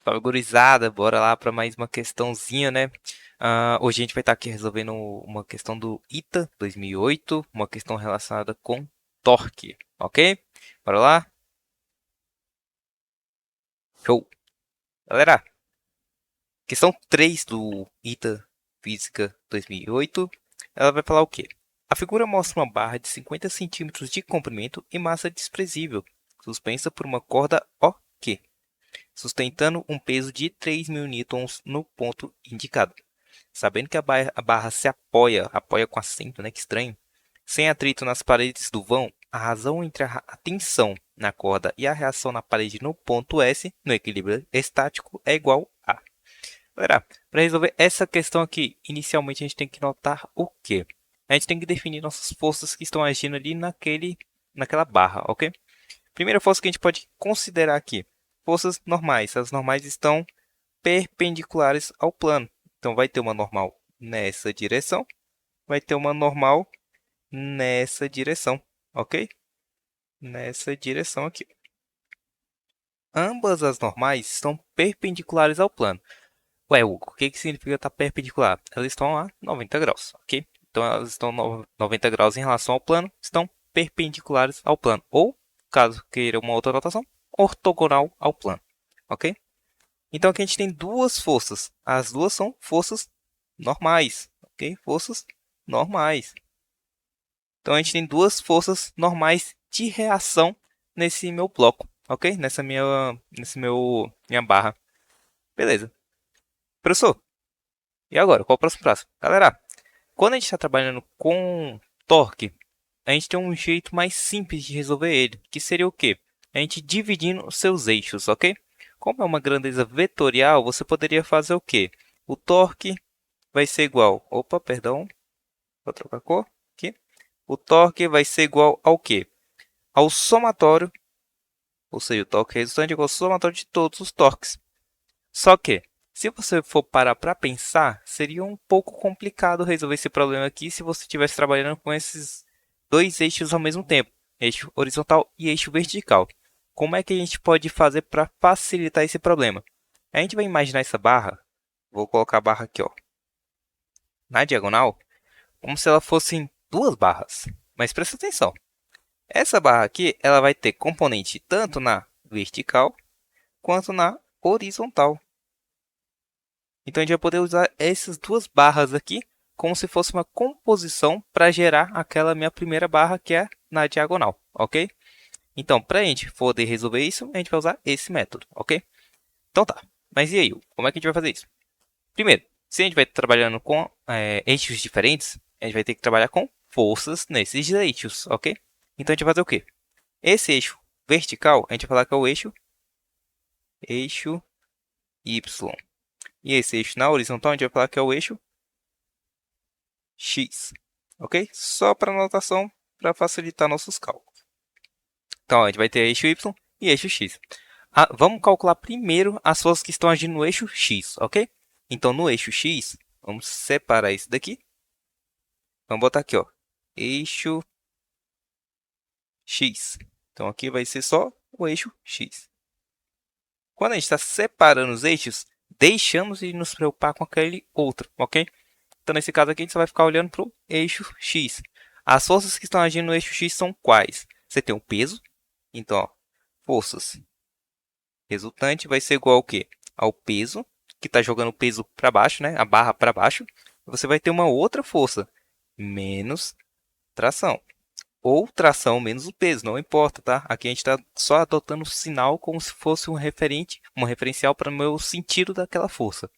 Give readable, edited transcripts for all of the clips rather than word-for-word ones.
Fala, gurizada, bora lá para mais uma questãozinha, né? Hoje a gente vai estar aqui resolvendo uma questão do ITA 2008, uma questão relacionada com torque, ok? Bora lá? Show! Galera, questão 3 do ITA Física 2008, ela vai falar o quê? A figura mostra uma barra de 50 centímetros de comprimento e massa desprezível, suspensa por uma corda OK, sustentando um peso de 3.000 newtons no ponto indicado. Sabendo que a barra se apoia com acento, né? Que estranho. Sem atrito nas paredes do vão, a razão entre a tensão na corda e a reação na parede no ponto S, no equilíbrio estático, é igual a. Galera, para resolver essa questão aqui, inicialmente a gente tem que notar o quê? A gente tem que definir nossas forças que estão agindo ali naquela barra, ok? Primeira força que a gente pode considerar aqui, forças normais. As normais estão perpendiculares ao plano. Então, vai ter uma normal nessa direção, vai ter uma normal nessa direção, ok? Nessa direção aqui. Ambas as normais estão perpendiculares ao plano. Ué, Hugo, o que significa estar perpendicular? Elas estão a 90 graus, ok? Então, elas estão 90 graus em relação ao plano, estão perpendiculares ao plano. Ou, caso queira uma outra notação, ortogonal ao plano, ok? Então, aqui a gente tem duas forças. As duas são forças normais, ok? Forças normais. Então, a gente tem duas forças normais de reação nesse meu bloco, ok? Minha barra. Beleza. Professor, e agora? Qual é o próximo passo? Galera, quando a gente está trabalhando com torque, a gente tem um jeito mais simples de resolver ele, que seria o quê? A gente dividindo os seus eixos, ok? Como é uma grandeza vetorial, você poderia fazer o quê? O torque vai ser igual... Opa, perdão. Vou trocar a cor aqui. O torque vai ser igual ao quê? Ao somatório, ou seja, o torque resultante é igual ao somatório de todos os torques. Só que, se você for parar para pensar, seria um pouco complicado resolver esse problema aqui se você estivesse trabalhando com esses dois eixos ao mesmo tempo, eixo horizontal e eixo vertical. Como é que a gente pode fazer para facilitar esse problema? A gente vai imaginar essa barra, vou colocar a barra aqui, ó, na diagonal, como se ela fossem duas barras. Mas presta atenção, essa barra aqui ela vai ter componente tanto na vertical quanto na horizontal. Então a gente vai poder usar essas duas barras aqui como se fosse uma composição para gerar aquela minha primeira barra que é na diagonal, ok? Então, para a gente poder resolver isso, a gente vai usar esse método, ok? Então tá, mas e aí, como é que a gente vai fazer isso? Primeiro, se a gente vai trabalhando com eixos diferentes, a gente vai ter que trabalhar com forças nesses eixos, ok? Então a gente vai fazer o quê? Esse eixo vertical, a gente vai falar que é o eixo Y. E esse eixo na horizontal, a gente vai falar que é o eixo X. Ok? Só para anotação, para facilitar nossos cálculos. Então, a gente vai ter eixo Y e eixo X. Vamos calcular primeiro as forças que estão agindo no eixo X, ok? Então, no eixo X, vamos separar isso daqui. Vamos botar aqui, ó, eixo X. Então, aqui vai ser só o eixo X. Quando a gente está separando os eixos, deixamos de nos preocupar com aquele outro, ok? Então, nesse caso aqui, a gente só vai ficar olhando para o eixo X. As forças que estão agindo no eixo X são quais? Você tem o peso. Então, ó, forças resultante vai ser igual ao quê? Ao peso, que está jogando o peso para baixo, né? A barra para baixo. Você vai ter uma outra força, menos tração. Ou tração menos o peso, não importa, tá? Aqui a gente está só adotando o sinal como se fosse um referente, uma referencial para o meu sentido daquela força.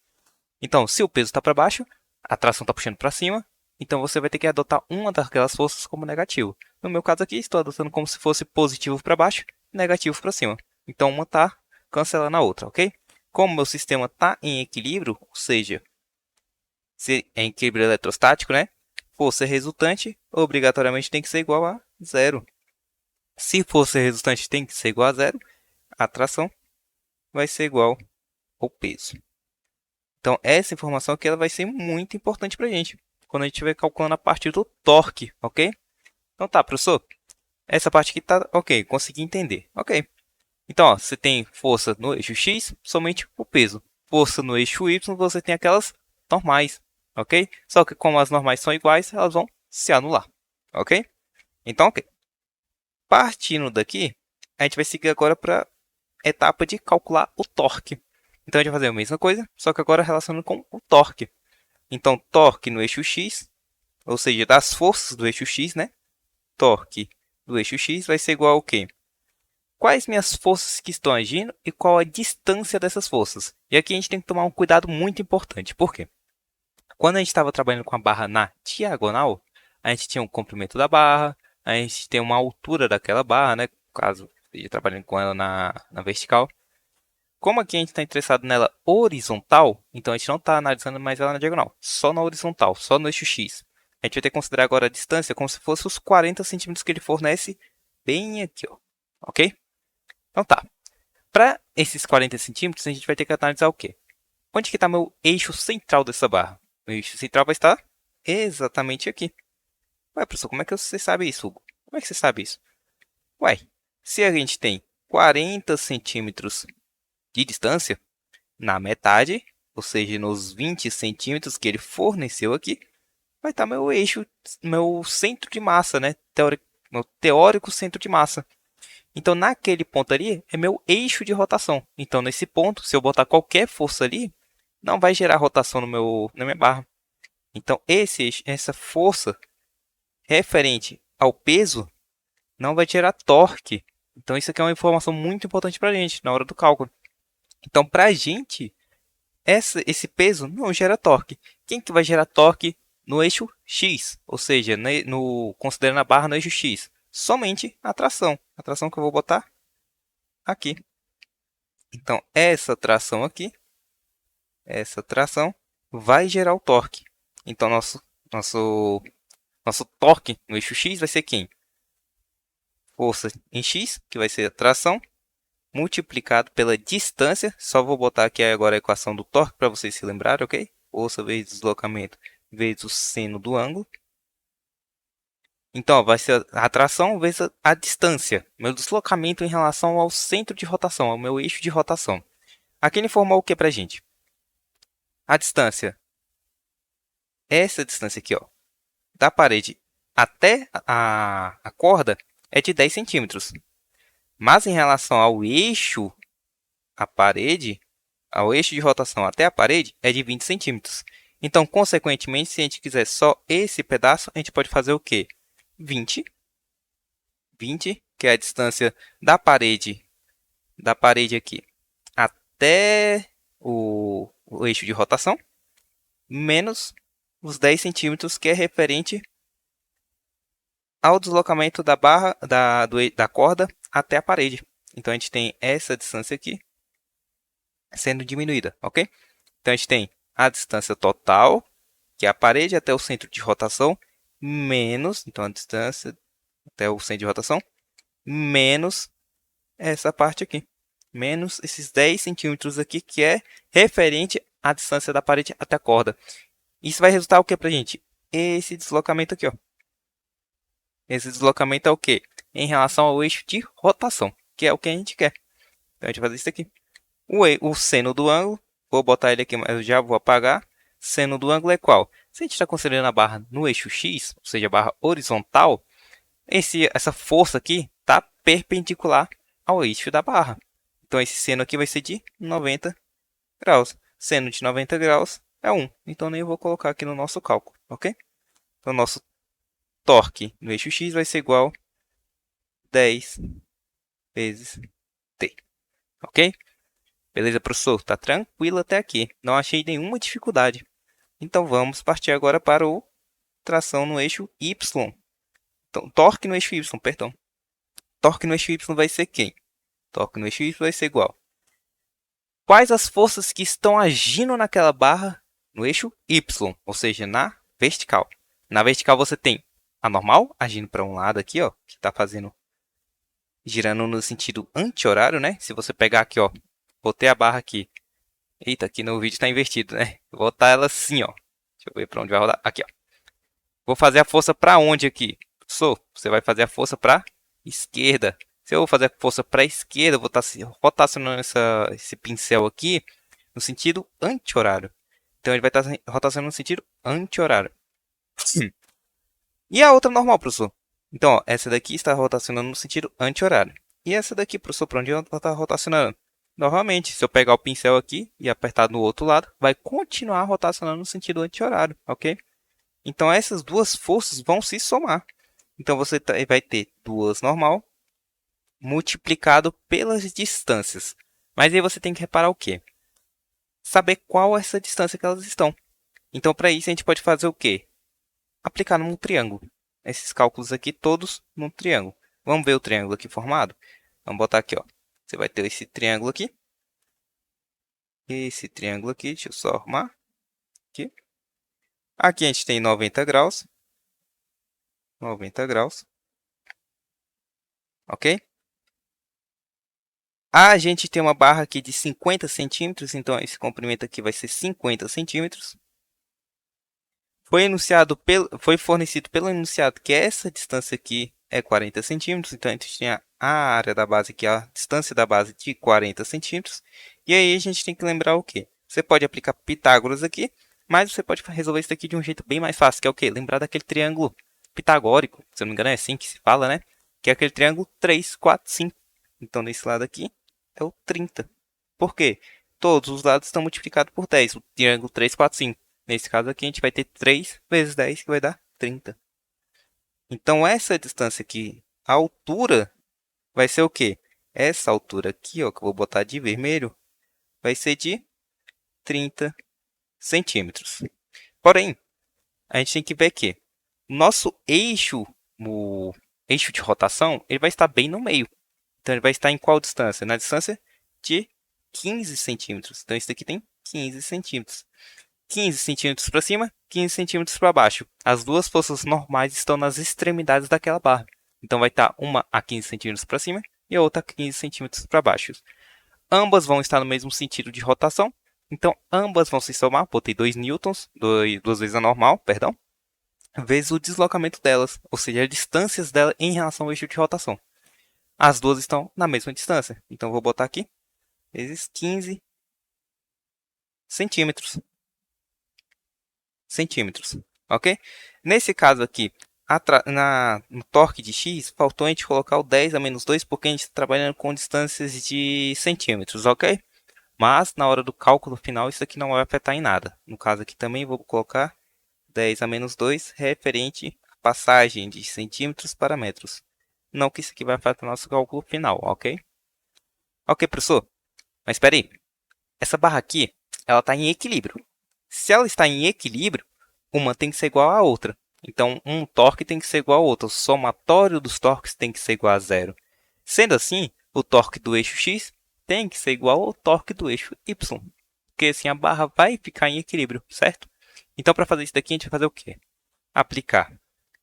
Então, se o peso está para baixo, a tração está puxando para cima, então você vai ter que adotar uma daquelas forças como negativo. No meu caso aqui, estou adotando como se fosse positivo para baixo e negativo para cima. Então, uma está cancelando a outra, ok? Como meu sistema está em equilíbrio, ou seja, se é em equilíbrio eletrostático, né? Força resultante obrigatoriamente tem que ser igual a zero. Se força resultante tem que ser igual a zero, a tração vai ser igual ao peso. Então, essa informação aqui ela vai ser muito importante para a gente quando a gente estiver calculando a partir do torque, ok? Então tá, professor, essa parte aqui tá ok, consegui entender. Ok. Então, ó, você tem força no eixo X, somente o peso. Força no eixo Y, você tem aquelas normais, ok? Só que como as normais são iguais, elas vão se anular, ok? Então, ok. Partindo daqui, a gente vai seguir agora para a etapa de calcular o torque. Então, a gente vai fazer a mesma coisa, só que agora relacionando com o torque. Então, torque no eixo X, ou seja, das forças do eixo X, né? Torque do eixo X vai ser igual ao quê? Quais minhas forças que estão agindo e qual a distância dessas forças. E aqui a gente tem que tomar um cuidado muito importante. Por quê? Quando a gente estava trabalhando com a barra na diagonal, a gente tinha um comprimento da barra, a gente tem uma altura daquela barra, né? Caso esteja trabalhando com ela na vertical. Como aqui a gente está interessado nela horizontal, então a gente não está analisando mais ela na diagonal, só na horizontal, só no eixo X. A gente vai ter que considerar agora a distância como se fosse os 40 centímetros que ele fornece bem aqui, ó. Ok? Então tá. Para esses 40 centímetros, a gente vai ter que analisar o quê? Onde que está meu eixo central dessa barra? O eixo central vai estar exatamente aqui. Ué, professor, como é que você sabe isso, Hugo? Como é que você sabe isso? Ué, se a gente tem 40 centímetros de distância, na metade, ou seja, nos 20 centímetros que ele forneceu aqui, vai estar meu eixo, meu centro de massa, né? Meu teórico centro de massa. Então, naquele ponto ali, é meu eixo de rotação. Então, nesse ponto, se eu botar qualquer força ali, não vai gerar rotação na minha barra. Então, essa força referente ao peso não vai gerar torque. Então, isso aqui é uma informação muito importante para a gente na hora do cálculo. Então, para a gente, esse peso não gera torque. Quem que vai gerar torque no eixo X? Ou seja, considerando a barra no eixo X. Somente a tração. A tração que eu vou botar aqui. Então, essa tração vai gerar o torque. Então, nosso torque no eixo X vai ser quem? Força em X, que vai ser a tração, multiplicado pela distância. Só vou botar aqui agora a equação do torque para vocês se lembrarem, ok? Força vezes deslocamento vezes o seno do ângulo. Então, ó, vai ser a tração vezes a distância. Meu deslocamento em relação ao centro de rotação, ao meu eixo de rotação. Aqui ele informou o que para a gente? A distância, essa distância aqui, ó, da parede até a corda é de 10 centímetros. Mas em relação ao eixo, a parede, ao eixo de rotação até a parede, é de 20 centímetros. Então, consequentemente, se a gente quiser só esse pedaço, a gente pode fazer o quê? 20, que é a distância da parede aqui até o eixo de rotação, menos os 10 centímetros, que é referente ao deslocamento da barra da corda até a parede. Então, a gente tem essa distância aqui sendo diminuída, ok? Então, a gente tem a distância total, que é a parede até o centro de rotação, menos, então, a distância até o centro de rotação, menos essa parte aqui. Menos esses 10 centímetros aqui, que é referente à distância da parede até a corda. Isso vai resultar o que para a gente? Esse deslocamento aqui, ó. Esse deslocamento é o quê? Em relação ao eixo de rotação, que é o que a gente quer. Então, a gente vai fazer isso aqui. O seno do ângulo, vou botar ele aqui, mas eu já vou apagar. Seno do ângulo é qual? Se a gente está considerando a barra no eixo X, ou seja, a barra horizontal, essa força aqui está perpendicular ao eixo da barra. Então, esse seno aqui vai ser de 90 graus. Seno de 90 graus é 1. Então, nem vou colocar aqui no nosso cálculo, ok? Então, nosso torque no eixo X vai ser igual a 10 vezes T, ok? Beleza, professor? Tá tranquilo até aqui. Não achei nenhuma dificuldade. Então, vamos partir agora para o tração no eixo Y. Então, torque no eixo Y, perdão. Torque no eixo Y vai ser quem? Torque no eixo Y vai ser igual. Quais as forças que estão agindo naquela barra no eixo Y, ou seja, na vertical? Na vertical você tem a normal agindo para um lado aqui, ó, que está girando no sentido anti-horário, né? Se você pegar aqui, ó, botei a barra aqui. Eita, aqui no vídeo está invertido, né? Vou botar ela assim, ó. Deixa eu ver para onde vai rodar. Aqui, ó. Vou fazer a força para onde aqui? Professor, você vai fazer a força para esquerda. Se eu fazer força para a esquerda, eu vou estar rotacionando esse pincel aqui no sentido anti-horário. Então ele vai estar rotacionando no sentido anti-horário. E a outra normal, professor? Então, ó, essa daqui está rotacionando no sentido anti-horário. E essa daqui, professor, para onde ela está rotacionando? Novamente, se eu pegar o pincel aqui e apertar no outro lado, vai continuar rotacionando no sentido anti-horário, ok? Então, essas duas forças vão se somar. Então, você vai ter duas normal multiplicado pelas distâncias. Mas aí você tem que reparar o quê? Saber qual é essa distância que elas estão. Então, para isso, a gente pode fazer o quê? Aplicar num triângulo. Esses cálculos aqui todos num triângulo. Vamos ver o triângulo aqui formado? Vamos botar aqui, ó. Você vai ter esse triângulo aqui. Esse triângulo aqui, deixa eu só arrumar. Aqui. Aqui a gente tem 90 graus. 90 graus. Ok? A gente tem uma barra aqui de 50 centímetros, então esse comprimento aqui vai ser 50 centímetros. Foi fornecido pelo enunciado que essa distância aqui é 40 centímetros, então a gente tem a área da base aqui, a distância da base de 40 centímetros. E aí a gente tem que lembrar o quê? Você pode aplicar Pitágoras aqui, mas você pode resolver isso aqui de um jeito bem mais fácil, que é o quê? Lembrar daquele triângulo pitagórico, se eu não me engano é assim que se fala, né? Que é aquele triângulo 3, 4, 5. Então, nesse lado aqui é o 30. Por quê? Todos os lados estão multiplicados por 10, o triângulo 3, 4, 5. Nesse caso aqui, a gente vai ter 3 vezes 10, que vai dar 30. Então, essa distância aqui, a altura, vai ser o quê? Essa altura aqui, ó, que eu vou botar de vermelho, vai ser de 30 centímetros. Porém, a gente tem que ver que o nosso eixo, o eixo de rotação, ele vai estar bem no meio. Então, ele vai estar em qual distância? Na distância de 15 centímetros. Então, isso daqui tem 15 centímetros. 15 centímetros para cima, 15 centímetros para baixo. As duas forças normais estão nas extremidades daquela barra. Então, vai estar uma a 15 centímetros para cima e a outra a 15 centímetros para baixo. Ambas vão estar no mesmo sentido de rotação. Então, ambas vão se somar. Botei 2 newtons, duas vezes a normal, perdão, vezes o deslocamento delas, ou seja, as distâncias dela em relação ao eixo de rotação. As duas estão na mesma distância. Então, vou botar aqui, vezes 15 centímetros. Ok? Nesse caso aqui, no torque de x, faltou a gente colocar o 10 a menos 2, porque a gente está trabalhando com distâncias de centímetros, ok? Mas, na hora do cálculo final, isso aqui não vai afetar em nada. No caso aqui também, vou colocar 10 a menos 2, referente à passagem de centímetros para metros. Não que isso aqui vai afetar o nosso cálculo final, ok? Ok, professor? Mas espera aí. Essa barra aqui, ela está em equilíbrio. Se ela está em equilíbrio, uma tem que ser igual à outra. Então, um torque tem que ser igual ao outro. O somatório dos torques tem que ser igual a zero. Sendo assim, o torque do eixo x tem que ser igual ao torque do eixo y. Porque assim a barra vai ficar em equilíbrio, certo? Então, para fazer isso daqui, a gente vai fazer o quê? Aplicar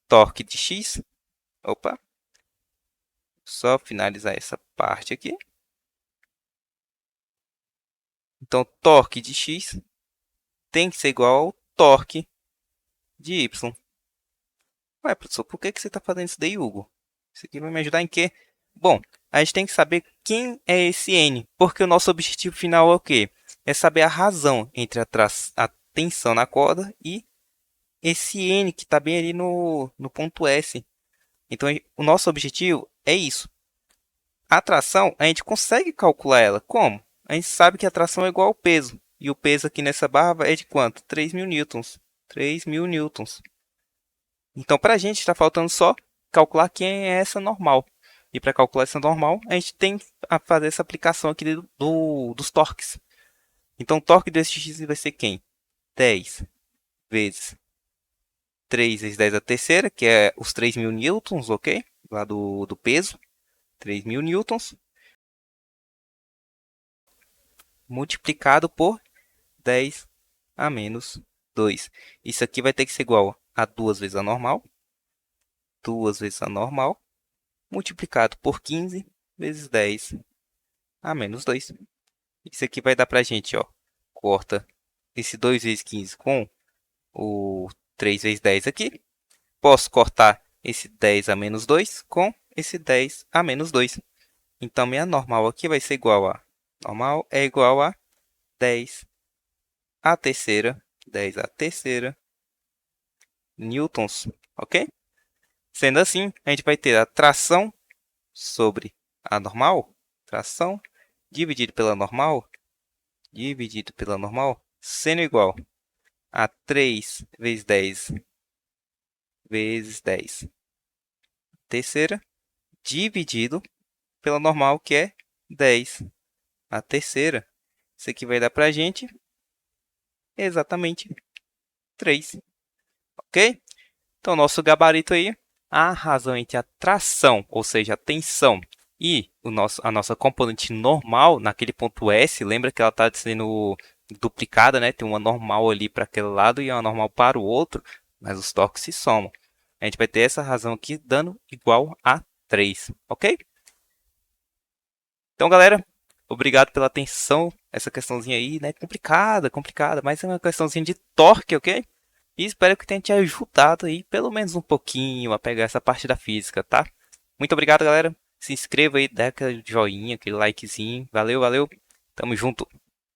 torque de x. Opa! Só finalizar essa parte aqui. Então, torque de x tem que ser igual ao torque de y. Ué, professor, por que você está fazendo isso daí, Hugo? Isso aqui vai me ajudar em quê? Bom, a gente tem que saber quem é esse N, porque o nosso objetivo final é o quê? É saber a razão entre a tensão na corda e esse N que está bem ali no ponto S. Então, o nosso objetivo é isso. A tração, a gente consegue calcular ela. Como? A gente sabe que a tração é igual ao peso. E o peso aqui nessa barra é de quanto? 3.000 newtons. 3.000 newtons. Então, para a gente, está faltando só calcular quem é essa normal. E para calcular essa normal, a gente tem que fazer essa aplicação aqui dos torques. Então, o torque desse x vai ser quem? 10 vezes 3 vezes 10 a terceira, que é os 3.000 newtons, ok? Lá do peso. 3.000 newtons. Multiplicado por 10 a menos 2. Isso aqui vai ter que ser igual a 2 vezes a normal. 2 vezes a normal. Multiplicado por 15 vezes 10 a menos 2. Isso aqui vai dar para a gente, ó, corta esse 2 vezes 15 com o 3 vezes 10 aqui. Posso cortar esse 10 a menos 2 com esse 10 a menos 2. Então, minha normal aqui vai ser igual a... Normal é igual a 10 à terceira. 10 à terceira newtons, ok? Sendo assim, a gente vai ter a tração sobre a normal. Tração dividido pela normal, sendo igual a 3 vezes 10 vezes 10 terceira, dividido pela normal, que é 10 a terceira. Isso aqui vai dar para a gente exatamente 3, ok? Então, nosso gabarito aí, a razão entre a tração, ou seja, a tensão, e a nossa componente normal, naquele ponto S, lembra que ela está sendo duplicada, né? Tem uma normal ali para aquele lado e uma normal para o outro, mas os torques se somam. A gente vai ter essa razão aqui dando igual a 3, ok? Então, galera, obrigado pela atenção. Essa questãozinha aí, né? Complicada, mas é uma questãozinha de torque, ok? E espero que tenha te ajudado aí, pelo menos um pouquinho, a pegar essa parte da física, tá? Muito obrigado, galera. Se inscreva aí, dá aquele joinha, aquele likezinho. Valeu, valeu. Tamo junto.